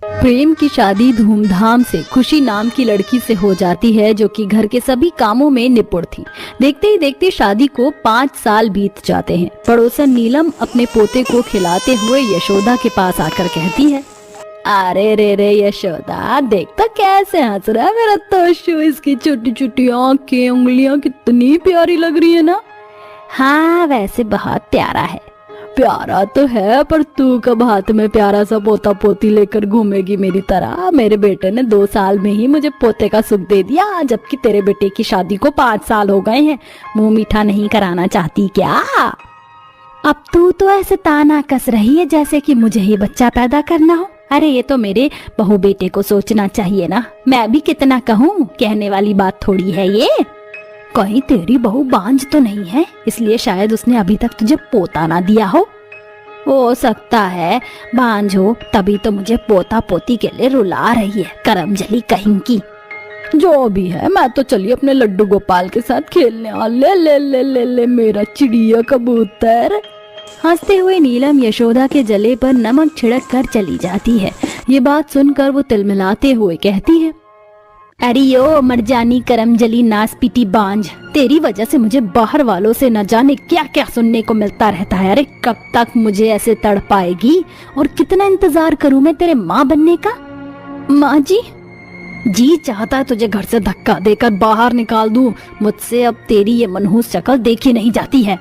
प्रेम की शादी धूमधाम से खुशी नाम की लड़की से हो जाती है, जो कि घर के सभी कामों में निपुण थी। देखते ही देखते शादी को 5 साल बीत जाते हैं। पड़ोसन नीलम अपने पोते को खिलाते हुए यशोदा के पास आकर कहती है, अरे रे रे यशोदा, देख तो कैसे हंस रहा है मेरा तोशु। इसकी छोटी छोटी आंखें, उंगलियां कितनी प्यारी लग रही है ना। हाँ, वैसे बहुत प्यारा है। प्यारा तो है, पर तू कब हाथ में प्यारा सा पोता पोती लेकर घूमेगी मेरी तरह। मेरे बेटे ने 2 साल में ही मुझे पोते का सुख दे दिया, जबकि तेरे बेटे की शादी को 5 साल हो गए हैं। मुंह मीठा नहीं कराना चाहती क्या? अब तू तो ऐसे ताना कस रही है जैसे कि मुझे ही बच्चा पैदा करना हो। अरे ये तो मेरे बहू बेटे को सोचना चाहिए ना। मैं भी कितना कहूँ, कहने वाली बात थोड़ी है ये। कहीं तेरी बहू बांझ तो नहीं है, इसलिए शायद उसने अभी तक तुझे पोता ना दिया हो सकता है बांझ हो, तभी तो मुझे पोता पोती के लिए रुला रही है, करमजली कहीं की। जो भी है, मैं तो चली अपने लड्डू गोपाल के साथ खेलने। ले ले ले ले ले मेरा चिड़िया कबूतर। हंसते हुए नीलम यशोदा के जले पर नमक छिड़क कर चली जाती है। ये बात सुनकर वो तिलमिलाते हुए कहती है, अरे यो मरजानी करमजली नास पीटी बांझ, तेरी वजह से मुझे बाहर वालों से न जाने क्या क्या सुनने को मिलता रहता है। अरे कब तक मुझे ऐसे तड़पाएगी और कितना इंतजार करूं मैं तेरे माँ बनने का? माँ जी चाहता है तुझे घर से धक्का देकर बाहर निकाल दूं। मुझसे अब तेरी ये मनहूस शक्ल देखी नहीं जाती है।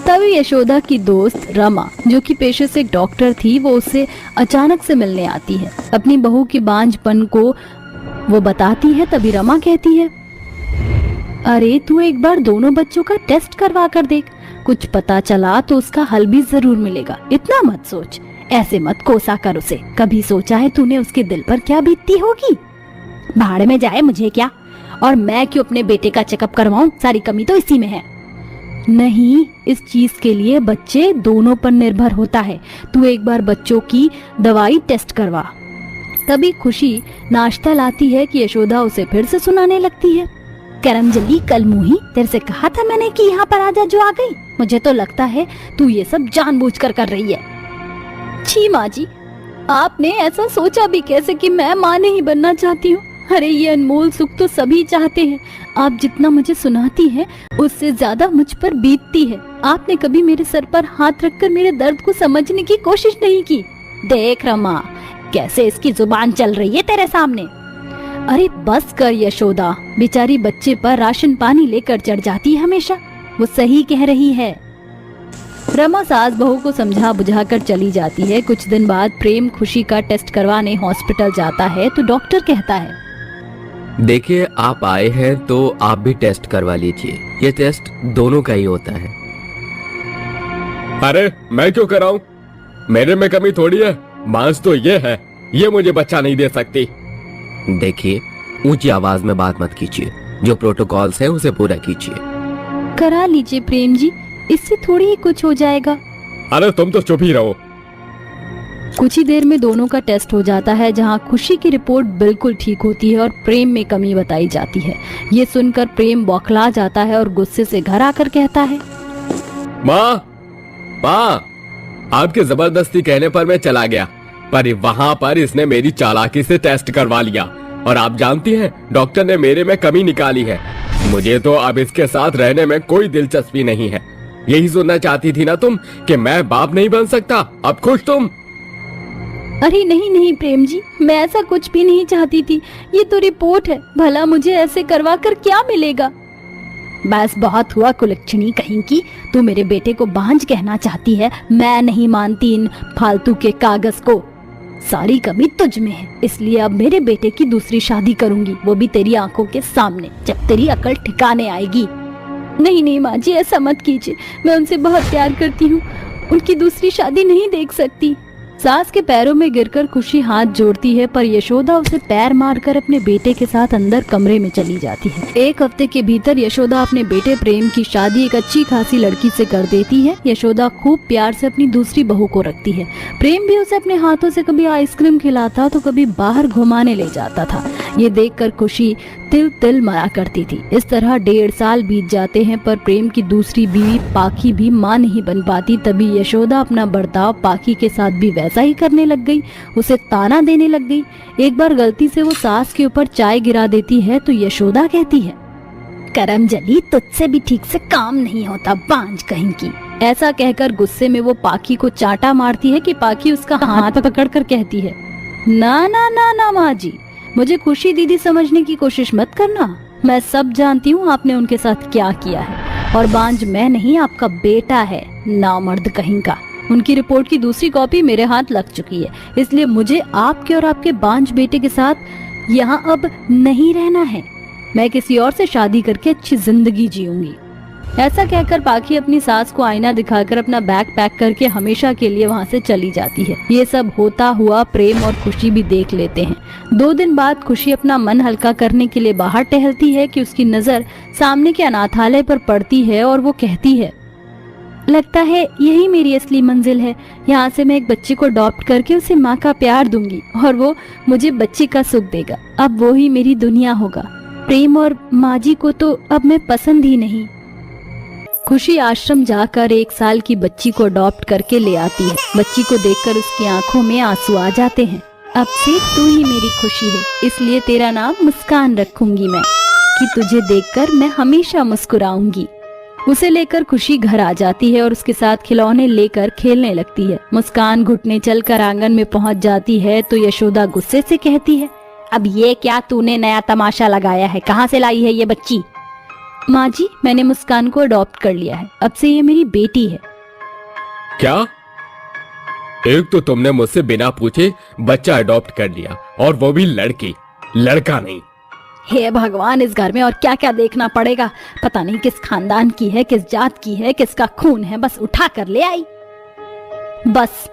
तभी यशोदा की दोस्त रमा, जो कि पेशे से डॉक्टर थी, वो उससे अचानक से मिलने आती है। अपनी बहू की बांझपन को वो बताती है। तभी रमा कहती है, अरे तू एक बार दोनों बच्चों का टेस्ट करवा कर देख, कुछ पता चला तो उसका हल भी जरूर मिलेगा। इतना मत सोच, ऐसे मत कोसा कर उसे। कभी सोचा है तूने उसके दिल पर क्या बीतती होगी? भाड़ में जाए मुझे क्या, और मैं क्यों अपने बेटे का चेकअप करवाऊं? सारी कमी तो इसी में है। नहीं, इस चीज के लिए बच्चे दोनों पर निर्भर होता है। तू एक बार बच्चों की दवाई टेस्ट करवा। तभी खुशी नाश्ता लाती है कि यशोदा उसे फिर से सुनाने लगती है, करमजली कल मुही, तेरे से कहा था मैंने कि यहाँ पर आजा, जो आ गई। मुझे तो लगता है तू ये सब जानबूझकर कर रही है। छी माँ जी, आपने ऐसा सोचा भी कैसे कि मैं माँ नहीं बनना चाहती हूँ? अरे ये अनमोल सुख तो सभी चाहते हैं। आप जितना मुझे सुनाती हैं, उससे ज्यादा मुझ पर बीतती है। आपने कभी मेरे सर पर हाथ रखकर मेरे दर्द को समझने की कोशिश नहीं की। देख रमा, कैसे इसकी जुबान चल रही है तेरे सामने। अरे बस कर यशोदा, बेचारी बच्चे पर राशन पानी लेकर चढ़ जाती है हमेशा। वो सही कह रही है। रमा सास बहू को समझा बुझा कर चली जाती है। कुछ दिन बाद प्रेम खुशी का टेस्ट करवाने हॉस्पिटल जाता है तो डॉक्टर कहता है, देखिए आप आए हैं तो आप भी टेस्ट करवा लीजिए। ये टेस्ट दोनों का ही होता है। अरे मैं क्यों कराऊं? मेरे में कमी थोड़ी है। मांस तो ये है, ये मुझे बच्चा नहीं दे सकती। देखिए, ऊंची आवाज में बात मत कीजिए। जो प्रोटोकॉल्स है उसे पूरा कीजिए। करा लीजिए प्रेम जी, इससे थोड़ी ही कुछ हो जाएगा। अरे तुम तो चुप ही रहो। कुछ ही देर में दोनों का टेस्ट हो जाता है, जहां खुशी की रिपोर्ट बिल्कुल ठीक होती है और प्रेम में कमी बताई जाती है। ये सुनकर प्रेम बौखला जाता है और गुस्से से घर आकर कहता है, माँ आपके जबरदस्ती कहने पर मैं चला गया, पर वहाँ पर इसने मेरी चालाकी से टेस्ट करवा लिया और आप जानती हैं डॉक्टर ने मेरे में कमी निकाली है। मुझे तो अब इसके साथ रहने में कोई दिलचस्पी नहीं है। यही सुनना चाहती थी ना तुम कि मैं बाप नहीं बन सकता? अब खुश तुम? अरे नहीं प्रेम जी, मैं ऐसा कुछ भी नहीं चाहती थी। ये तो रिपोर्ट है, भला मुझे ऐसे करवा कर क्या मिलेगा? बस बहुत हुआ कुलक्षणी कहीं की। तू मेरे बेटे को बांझ कहना चाहती है। मैं नहीं मानती इन फालतू के कागज को। सारी कमी तुझ में है, इसलिए अब मेरे बेटे की दूसरी शादी करूंगी, वो भी तेरी आंखों के सामने, जब तेरी अकल ठिकाने आएगी। नहीं माँ जी, ऐसा मत कीजिए। मैं उनसे बहुत प्यार करती हूँ, उनकी दूसरी शादी नहीं देख सकती। सास के पैरों में गिरकर खुशी हाथ जोड़ती है, पर यशोदा उसे पैर मारकर अपने बेटे के साथ अंदर कमरे में चली जाती है। 1 हफ्ते के भीतर यशोदा अपने बेटे प्रेम की शादी एक अच्छी खासी लड़की से कर देती है। यशोदा खूब प्यार से अपनी दूसरी बहू को रखती है। प्रेम भी उसे अपने हाथों से कभी आइसक्रीम खिलाता तो कभी बाहर घुमाने ले जाता था। ये देखकर खुशी तिल तिल मरा करती थी। इस तरह 1.5 साल बीत जाते हैं, पर प्रेम की दूसरी बीवी पाखी भी मां नहीं बन पाती। तभी यशोदा अपना बर्ताव पाखी के साथ भी वैसा ही करने लग गई, उसे ताना देने लग गई। एक बार गलती से वो सास के ऊपर चाय गिरा देती है तो यशोदा कहती है, करमजली, तुझसे भी ठीक से काम नहीं होता, बांझ कहीं की। ऐसा कहकर गुस्से में वो पाखी को चांटा मारती है कि पाखी उसका हाथ पकड़कर कहती है, ना ना ना ना माँ जी, मुझे खुशी दीदी समझने की कोशिश मत करना। मैं सब जानती हूँ आपने उनके साथ क्या किया है, और बांझ मैं नहीं, आपका बेटा है, नामर्द कहीं का। उनकी रिपोर्ट की दूसरी कॉपी मेरे हाथ लग चुकी है, इसलिए मुझे आपके और आपके बांझ बेटे के साथ यहाँ अब नहीं रहना है। मैं किसी और से शादी करके अच्छी जिंदगी जीऊंगी। ऐसा कहकर पाखी अपनी सास को आईना दिखाकर अपना बैग पैक करके हमेशा के लिए वहाँ से चली जाती है। ये सब होता हुआ प्रेम और खुशी भी देख लेते हैं। 2 दिन बाद खुशी अपना मन हल्का करने के लिए बाहर टहलती है कि उसकी नजर सामने के अनाथालय पर पड़ती है और वो कहती है, लगता है यही मेरी असली मंजिल है। यहाँ से मैं एक बच्चे को अडॉप्ट करके उसे माँ का प्यार दूंगी और वो मुझे बच्चे का सुख देगा। अब वो ही मेरी दुनिया होगा। प्रेम और माँ जी को तो अब मैं पसंद ही नहीं। खुशी आश्रम जाकर 1 साल की बच्ची को अडॉप्ट करके ले आती है। बच्ची को देखकर उसकी आंखों में आंसू आ जाते हैं। अब से तू ही मेरी खुशी है, इसलिए तेरा नाम मुस्कान रखूंगी मैं, कि तुझे देखकर मैं हमेशा मुस्कुराऊंगी। उसे लेकर खुशी घर आ जाती है और उसके साथ खिलौने लेकर खेलने लगती है। मुस्कान घुटने चलकर आंगन में पहुंच जाती है तो यशोदा गुस्से से कहती है, अब ये क्या तूने नया तमाशा लगाया है, कहाँ से लाई है ये बच्ची? माँ जी, मैंने मुस्कान को अडॉप्ट कर लिया है, अब से ये मेरी बेटी है। क्या? एक तो तुमने मुझसे बिना पूछे बच्चा अडॉप्ट कर लिया, और वो भी लड़की, लड़का नहीं। हे भगवान, इस घर में और क्या क्या देखना पड़ेगा। पता नहीं किस खानदान की है, किस जात की है, किसका खून है, बस उठा कर ले आई। बस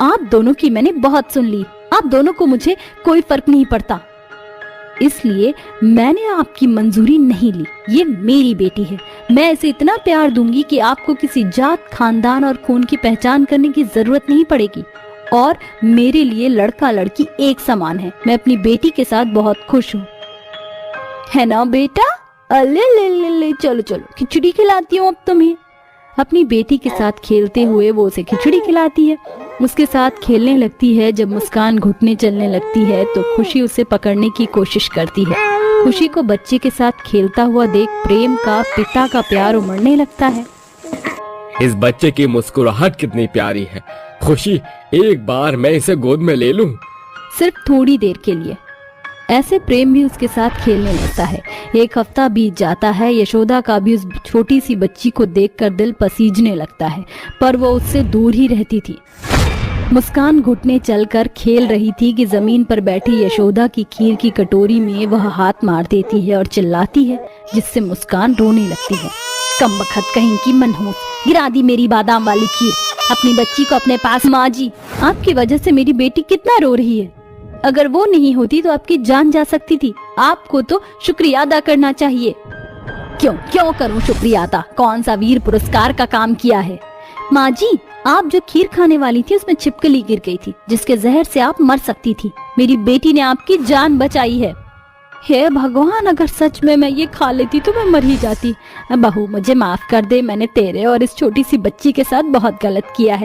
आप दोनों की मैंने बहुत सुन ली। आप दोनों को मुझे कोई फर्क नहीं पड़ता, इसलिए मैंने आपकी मंजूरी नहीं ली। ये मेरी बेटी है, मैं इसे इतना प्यार दूंगी कि आपको किसी जात, खानदान और खून की पहचान करने की जरूरत नहीं पड़ेगी। और मेरे लिए लड़का लड़की एक समान है। मैं अपनी बेटी के साथ बहुत खुश हूँ, है ना बेटा? अले ले ले ले, चलो चलो खिचड़ी खिलाती हूँ अब तुम्हें। अपनी बेटी के साथ खेलते हुए वो उसे खिचड़ी खिलाती है, उसके साथ खेलने लगती है। जब मुस्कान घुटने चलने लगती है तो खुशी उसे पकड़ने की कोशिश करती है। खुशी को बच्चे के साथ खेलता हुआ देख प्रेम का, पिता का प्यार उमड़ने लगता है। इस बच्चे की मुस्कुराहट कितनी प्यारी है। खुशी, एक बार मैं इसे गोद में ले लूं? सिर्फ थोड़ी देर के लिए। ऐसे प्रेम भी उसके साथ खेलने लगता है। 1 हफ्ता बीत जाता है। यशोदा का भी उस छोटी सी बच्ची को देखकर दिल पसीजने लगता है, पर वो उससे दूर ही रहती थी। मुस्कान घुटने चलकर खेल रही थी कि जमीन पर बैठी यशोदा की खीर की कटोरी में वह हाथ मार देती है और चिल्लाती है, जिससे मुस्कान रोने लगती है। कमबख्त कहीं की मनहूस, गिरा दी मेरी बादाम वाली खीर, अपनी बच्ची को अपने पास। माँ जी, आपकी वजह से मेरी बेटी कितना रो रही है। अगर वो नहीं होती तो आपकी जान जा सकती थी। आपको तो शुक्रिया अदा करना चाहिए। क्यों करूं शुक्रिया अदा? कौन सा वीर पुरस्कार का काम किया है? माँ जी, आप जो खीर खाने वाली थी उसमें छिपकली गिर गई थी, जिसके जहर से आप मर सकती थी। मेरी बेटी ने आपकी जान बचाई है। हे भगवान, अगर सच में मैं ये खा लेती तो मैं मर ही जाती। बहू, मुझे माफ कर दे, मैंने तेरे और इस छोटी सी बच्ची के साथ बहुत गलत किया है।